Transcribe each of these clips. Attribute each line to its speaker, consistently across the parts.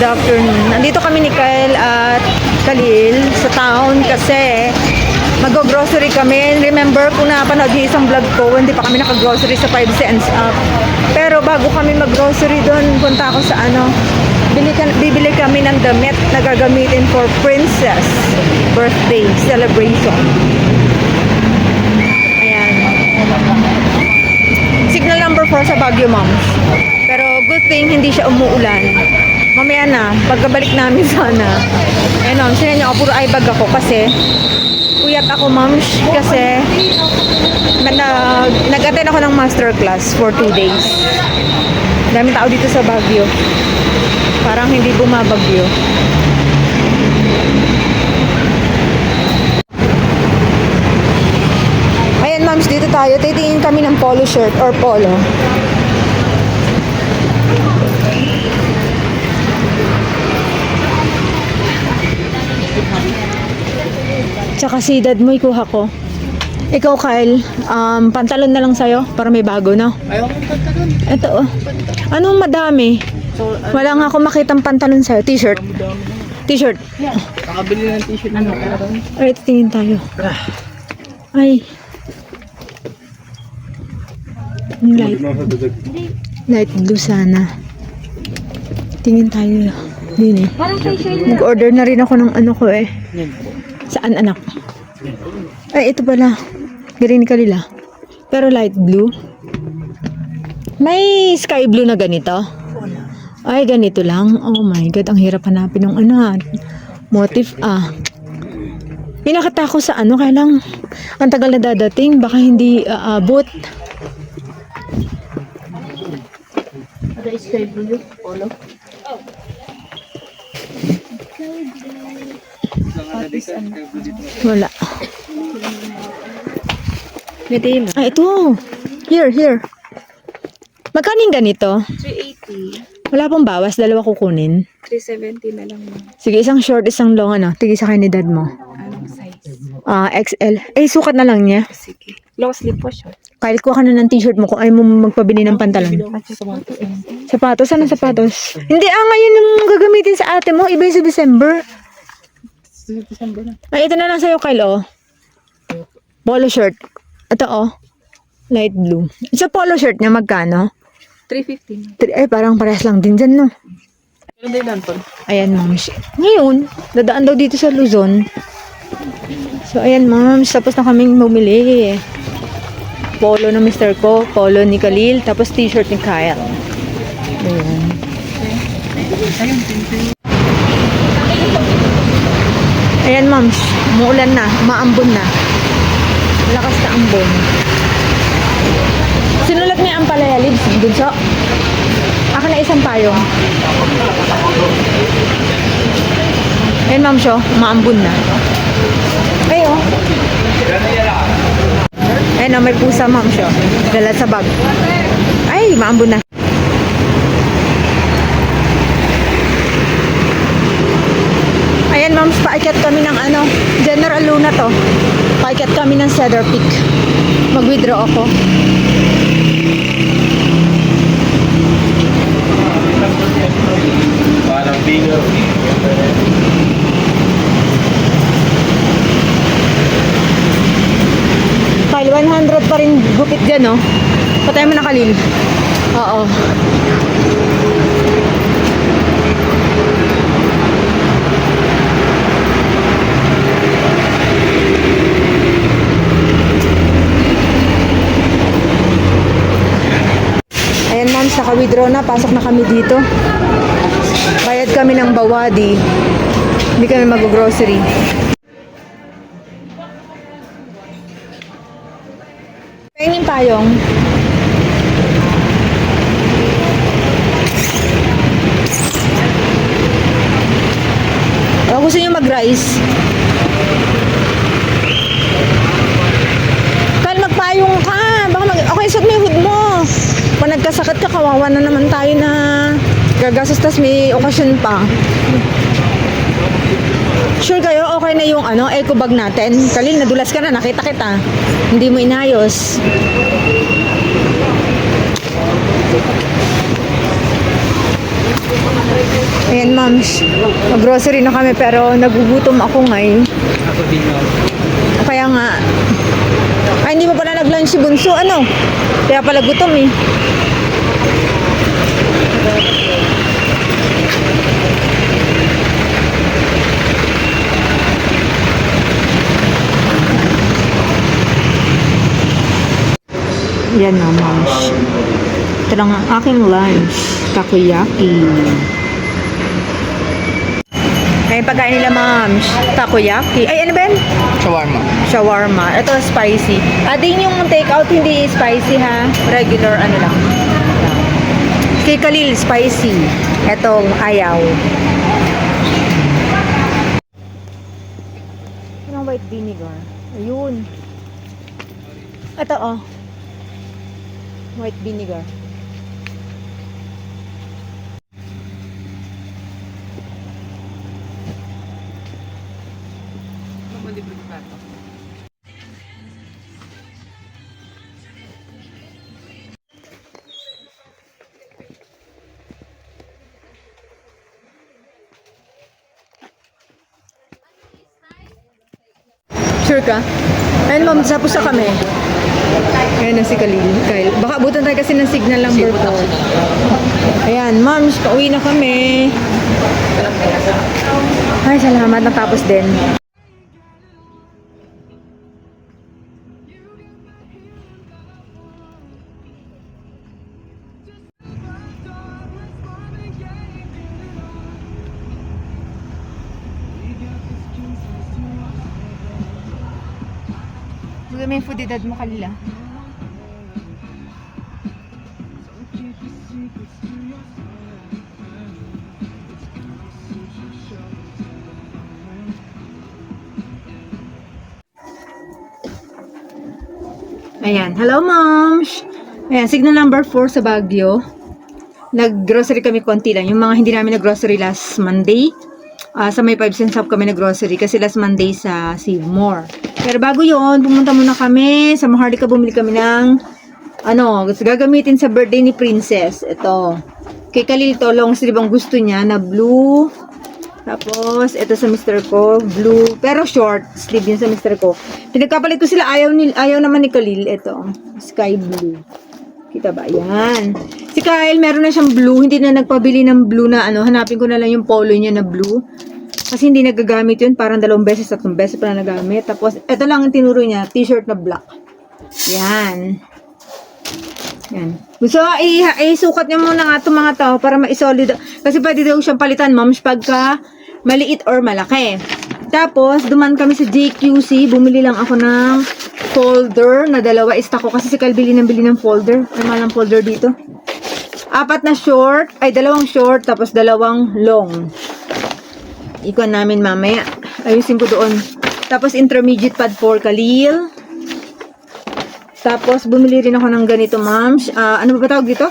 Speaker 1: afternoon. Nandito kami ni Kyle at Khalil sa town kasi mag-grocery kami. Remember kung napanood niyo isang vlog ko, hindi pa kami naka-grocery sa 5 cents up. Pero bago kami mag-grocery doon, punta ako sa bibili kami ng damit na gagamitin for Princess birthday celebration. Ayan. Signal number 4 sa Baguio, moms. Pero good thing hindi siya umuulan. Mamaya na, pagkabalik namin sana. Ayun, moms, sinan niyo, puro eye bag ako kasi puyat ako, moms, kasi nag-attend ako ng masterclass for 2 days. Daming tao dito sa Baguio. Parang hindi bumabagyo. Ayan, moms, dito tayo. Titingin kami ng polo shirt or polo. Tsaka si dad mo, ikuha ko. Ikaw, Kyle, pantalon na lang sa'yo para may bago, no?
Speaker 2: Ayaw kong pantalon.
Speaker 1: Ito, oh. Ano madami? Wala nga ako makitang pantalon sa'yo. T-shirt. T-shirt.
Speaker 2: Yeah. Nakabili ng t-shirt na nakaraan.
Speaker 1: Alright, tingin tayo. Ay. Light blue sana. Tingin tayo. Din eh. Nag-order na rin ako ng ano ko eh. Saan, anak? Ay, ito pala. Green kalila. Pero light blue. May sky blue na ganito? Ay, ganito lang. Oh my God, ang hirap hanapin ng motif Pinakita ko sa kaya lang ang tagal na dadating, baka hindi aabot.
Speaker 2: Ada sky blue, polo.
Speaker 1: Wala. Ito. Here. Magkano yung ganito?
Speaker 3: 380.
Speaker 1: Wala pong bawas, dalawa kukunin.
Speaker 3: 370 na lang mo.
Speaker 1: Sige, isang short, isang long, Tigil sa kayo ni dad mo.
Speaker 3: Anong size?
Speaker 1: XL. Sukat na lang niya.
Speaker 3: Sige. Long sleeve po siya.
Speaker 1: Kahit kuha ka na ng t-shirt mo kung ayaw mo magpabili ng pantalon. Sapatos? Anong sapatos? Hindi, ngayon yung gagamitin sa ate mo. Iba yung sa December.
Speaker 2: December na.
Speaker 1: Ay, ito na lang sa'yo, Kyle, Polo shirt. Ito, light blue. Sa polo shirt niya, magkano?
Speaker 3: 350.
Speaker 1: Ay, parang parehas lang din dyan, no?
Speaker 2: Ano din lang po?
Speaker 1: Ayan, moms. Ngayon, dadaan daw dito sa Luzon. So, ayan, moms. Tapos na kaming bumili. Polo ng mister ko, polo ni Khalil, tapos t-shirt ni Kyle. Ayan. Ayan, moms. Umuulan na. Maambon na. Malakas na ambon. Sinulat niya ang palaya leaves, bunso. Ako na isang payong. Ayan, ma'am, siya. Maambon na. Ayo. Ayan, may pusa, ma'am, siya. Dala sa bag. Ay, maambon na. Ayan, ma'am, paakyat kami ng General Luna to. Paakyat kami ng Cedar Peak. Mag-withdraw ako.
Speaker 2: Parang bigger.
Speaker 1: Kyle, 100 pa rin gupit dyan, no? Patay mo na, Khalil. Oo. Ayan, ma'am, naka-withdraw na. Pasok na kami dito. Bayad kami ng bawadi. Hindi kami mag-grocery. Pahingin payong. Gusto niyo mag-rice? Kyle, magpayong ka. Okay, suot mo yung hood mo. Kung nagkasakit ka, kawawa na naman tayo na gagastos, tas may okasyon pa. Sure kayo, okay na yung eco bag natin? Khalil, nadulas ka na, nakita kita. Hindi mo inayos. Ayan, ma'ams. Mag-grocery na kami pero nagugutom ako ngayon.
Speaker 2: Ako din nga.
Speaker 1: Kaya nga, ay hindi mo pala nag-lunch si Bunso, ano? Kaya pala gutom eh. Yan na, mams. Ito lang ang aking lunch. Takoyaki. Ay, pagkain nila, mams. Takoyaki. Ay, ano ba yan?
Speaker 2: Shawarma.
Speaker 1: Shawarma. Ito, spicy. Din yung take-out, hindi spicy, ha? Regular, ano lang. Kay Khalil, spicy. Etong ayaw. Anong white vinegar? Ayun. Ito, oh. White vinegar. Sure ka? Ayun, ma'am, tapos na kami. Ayan na si Kyle. Baka abutan tayo kasi ng signal number 4. Ayan, ma'am, pauwi na kami. Ay, salamat. Natapos din. Huwag may food edad mo, Kalila. Ayan. Hello, moms! Ayan, signal number 4 sa Baguio. Nag-grocery kami konti lang. Yung mga hindi namin nag-grocery last Monday. Sa may 5 cents shop kami nag-grocery kasi last Monday sa Save More. Pero bago yon, pumunta muna kami sa Maharlika, bumili kami ng gagamitin sa birthday ni Princess. Ito. Kay Khalil to, long sleeve ang gusto niya na blue. Tapos, ito sa Mr. ko, blue. Pero short sleeve yun sa Mr. ko. Pinagkapalit ko sila, ayaw naman ni Khalil. Ito, sky blue. Kita ba? Yan. Si Kyle, meron na siyang blue. Hindi na nagpabili ng blue na hanapin ko na lang yung polo niya na blue. Kasi hindi nagagamit yun. Parang 2 beses, 3 beses pa na nagamit. Tapos, ito lang ang tinuro niya. T-shirt na black. Yan. Yan. So, isukat niya muna nga itong mga tao para ma-solid. Kasi pwede daw siyang palitan, moms, pagka maliit or malaki. Tapos, duman kami sa JQC. Bumili lang ako ng folder na 2. Stock ko kasi si Kyle bili ng folder. May malang folder dito. 2 short. 2 short. Tapos 2 long. Ikuan namin mamaya. Ayusin ko doon. Tapos intermediate pad for Khalil. Tapos bumili rin ako ng ganito, moms. Ano ba tawag dito?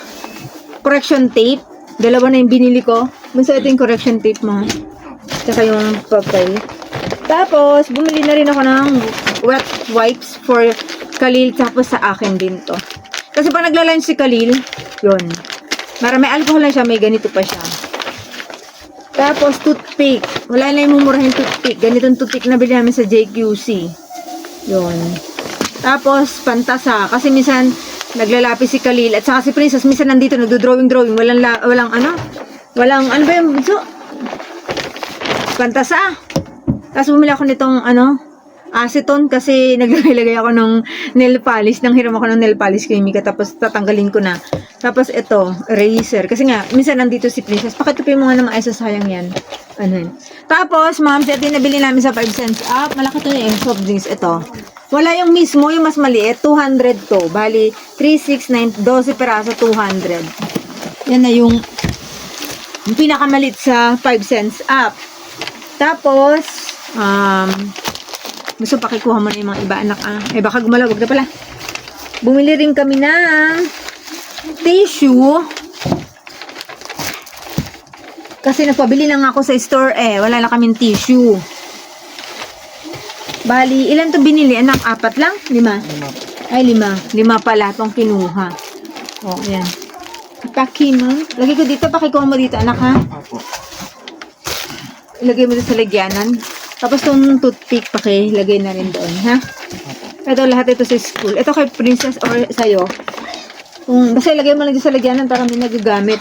Speaker 1: Correction tape. 2 na yung binili ko. Basta ito yung correction tape mo. Tsaka yung papel. Tapos bumili na rin ako ng wet wipes for Khalil. Tapos sa akin din to. Kasi pag nagla-lunch si Khalil, yun. May alcohol na siya, may ganito pa siya. Tapos, toothpick. Wala na yung mumurahin toothpick. Ganitong toothpick na bili namin sa JQC. Yun. Tapos, pantasa. Kasi minsan, naglalapis si Khalil. At saka si Princess, minsan nandito, nagdo-drawing. Walang ano ba yung bunso? Pantasa. Tapos, bumili ako nitong, acetone. Kasi, naglagay ako ng nail polish. Nang hiram ako ng nail polish kay Mika. Tapos, tatanggalin ko na. Tapos ito, eraser. Kasi nga, minsan nandito si Princess. Pakitupin mo nga naman, ay sasayang yan. Tapos, ma'am, ito yung nabili namin sa 5 cents up. Malaki to yung soft drinks. Ito. Wala yung mismo, yung mas maliit. 200 to. Bali, 3, 6, 9, 12 peraso, 200. Yan na yung pinakamalit sa 5 cents up. Tapos, gusto pakikuha mo na yung mga iba, anak. Baka gumalaw. Wag na pala. Bumili rin kami ng tissue. Kasi nagpabili lang ako sa store wala na kaming tissue. Bali, ilan to binili? Anak, 4 lang? 5? Ay, 5. 5 pala itong kinuha. O, yan. Paki mo. Lagay ko dito, pakikuha mo dito, anak, ha?
Speaker 2: Opo.
Speaker 1: Ilagay mo dito sa lagyanan. Tapos itong toothpick, pakilagay na rin doon, ha? Ito, lahat ito sa school. Ito kay Princess or sa'yo. Basta ilagay mo lang dito sa lagyanan para may nagagamit.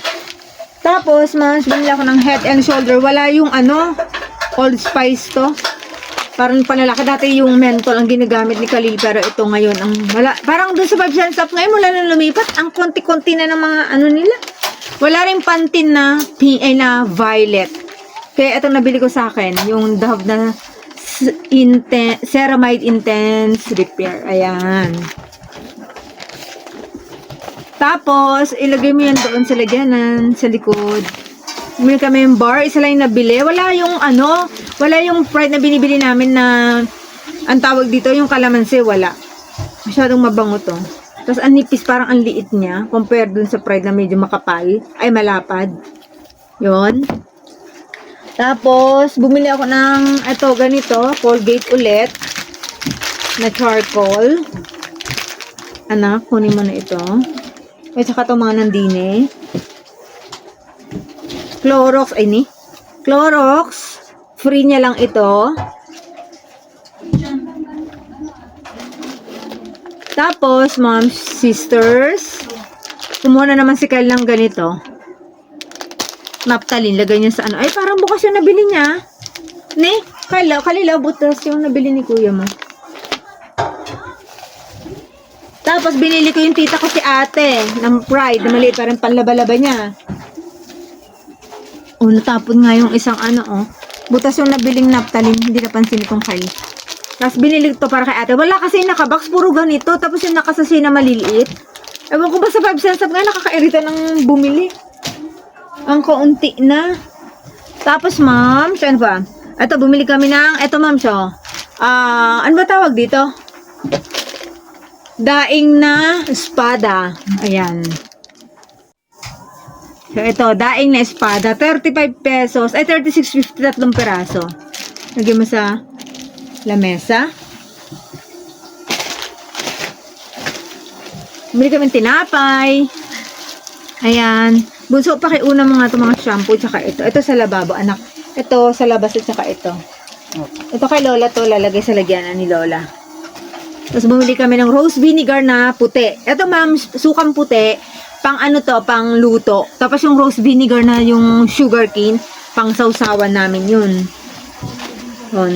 Speaker 1: Tapos, mas bumili ako ng Head and Shoulder. Wala yung Old Spice to. Parang panlalaki. Dati yung menthol ang ginagamit ni Khalil. Pero ito ngayon, ang wala. Parang doon sa 5 cents up ngayon, wala na lumipat. Ang konti-konti na ng mga nila. Wala rin Pantene na violet. Kaya ito nabili ko sa akin. Yung Dove na Ceramide Intense Repair. Ayan. Tapos, ilagay mo yan doon sa lagyanan, sa likod. Bumili kami yung bar, isa lang yung nabili. Wala yung Pride na binibili namin na, ang tawag dito, yung kalamansi, wala. Masyadong mabango to. Tapos, ang nipis, parang ang liit niya, compare dun sa Pride na medyo makapal, ay malapad. Yon. Tapos, bumili ako ng, ganito, Colgate ulit, na charcoal. Anak, kunin mo na ito. At saka itong mga nandine. Clorox, Clorox. Free niya lang ito. Tapos, moms, sisters. Kumuha na naman si Kyle ng ganito. Naptalin, lagay niya sa Ay, parang bukas yung nabili niya. Kalilaw, butas yung nabili ni kuya mo. Tapos, binili ko yung tita ko si ate ng Pride, na maliit pa rin panlaba-laba niya. Natapon nga yung isang butas yung nabiling naptalin, hindi napansin kong Kyle. Tapos, binili ko para kay ate. Wala kasi nakabox, puro ganito. Tapos, yung nakasasi na maliliit. Ewan ko ba sa 5 cents up nga, nakakairita ng bumili. Ang kaunti na. Tapos, ma'am, ano ba? Ito, bumili kami ng, ma'am, ano ba tawag dito? Daing na espada. Ayan. So, ito, daing na espada. 35 pesos. Ay, 36.50, 3 peraso. Lagyan mo sa lamesa. Bili kami tinapay. Ayan. Bunso, pakiuna mo nga itong mga shampoo. Tsaka ito. Ito sa lababo, anak. Ito sa labas at tsaka ito. Ito kay Lola to. Lalagay sa lagyanan ni Lola. Tapos bumili kami ng rose vinegar na puti. Ito ma'am, sukang puti, pang pang luto. Tapos yung rose vinegar na yung sugar cane, pang sausawan namin yun.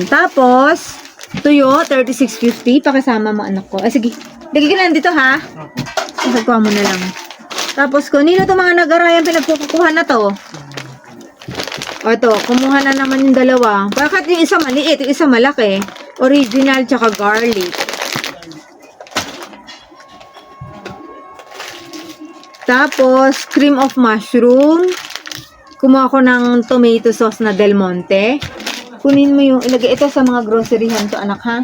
Speaker 1: Tapos, tuyo, 36.50, pakisama mo anak ko. Ay sige, lagi ka lang dito ha. Pagkuha mo na lang. Tapos, nino to mga nag-arayan pinagkukuha na to? O ito, kumuha na naman yung dalawa. Bakit yung isa maliit, yung isa malaki? Original tsaka garlic. Tapos, cream of mushroom. Kumuha ko ng tomato sauce na Del Monte. Kunin mo yung, ilagay ito sa mga groceryhan to, anak, ha?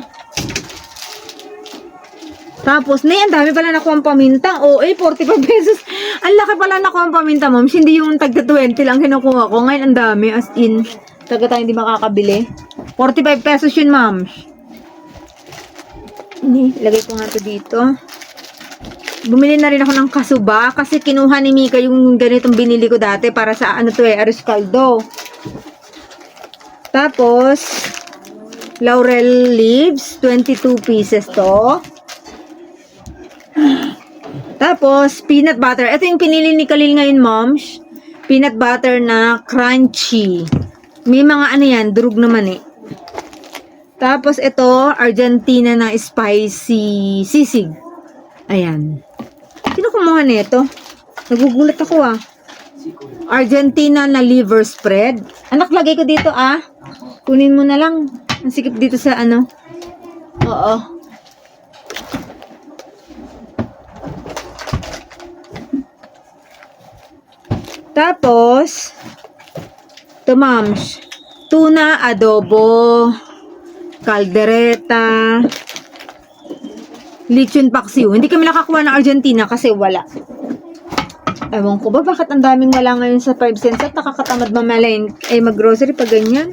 Speaker 1: Tapos, ang dami pala nakuha ang paminta. 45 pesos. Ang laki pala nakuha ang paminta, moms. Hindi yung tagda 20 lang kinukuha ko. Ngayon, ang dami. As in, taga tayo hindi makakabili. 45 pesos yun, moms. Ilagay ko nga to dito. Bumili na rin ako ng kasuba kasi kinuha ni Mika yung ganitong binili ko dati para sa arroz caldo. Tapos, laurel leaves, 22 pieces to. Tapos, peanut butter. Ito yung pinili ni Khalil ngayon, moms. Peanut butter na crunchy. May mga yan, durug naman eh. Tapos, ito, Argentina na spicy sisig. Ayan. Sino kumuha nito? Nagugulat ako Argentina na liver spread. Anak, lagay ko dito Kunin mo na lang. Ang sikip dito sa Oo. Tapos, ito moms. Tuna adobo. Caldereta. Lechon paksiw. Hindi kami nakakuha ng Argentina kasi wala. Ewan ko ba, bakit ang daming wala ngayon sa 5 cents at nakakatamad mamalay mag-grocery pag ganyan.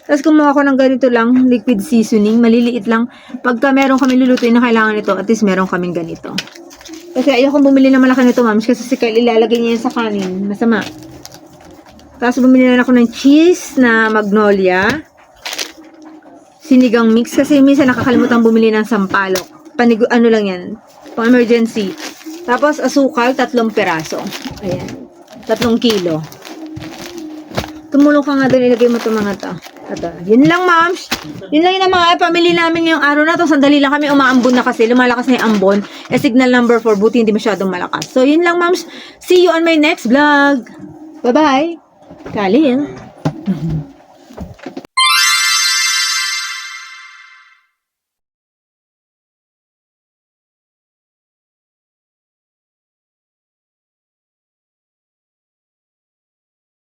Speaker 1: Tapos kumuha ko ng ganito lang, liquid seasoning, maliliit lang. Pagka meron kami lulutuin na kailangan ito, at least meron kaming ganito. Kasi ayokong bumili ng malaki nito, ma'am. Kasi si Kyle ilalagay niya yan sa kanin. Masama. Tapos bumili na ako ng cheese na magnolia. Sinigang mix. Kasi minsan nakakalimutan bumili ng sampalok. Ano lang yan. Pang emergency. Tapos asukal, 3 peraso. Ayan. 3 kilo. Tumulong ka nga doon. Ilagay mo itong mga to. Ito. Yun lang, ma'am. Yun lang yung mga pamili namin ngayong araw na to. Sandali lang kami umaambon na kasi. Lumalakas na yung ambon. Signal number 4. Buti hindi masyadong malakas. So, yun lang, ma'am. See you on my next vlog. Bye-bye. Kalil.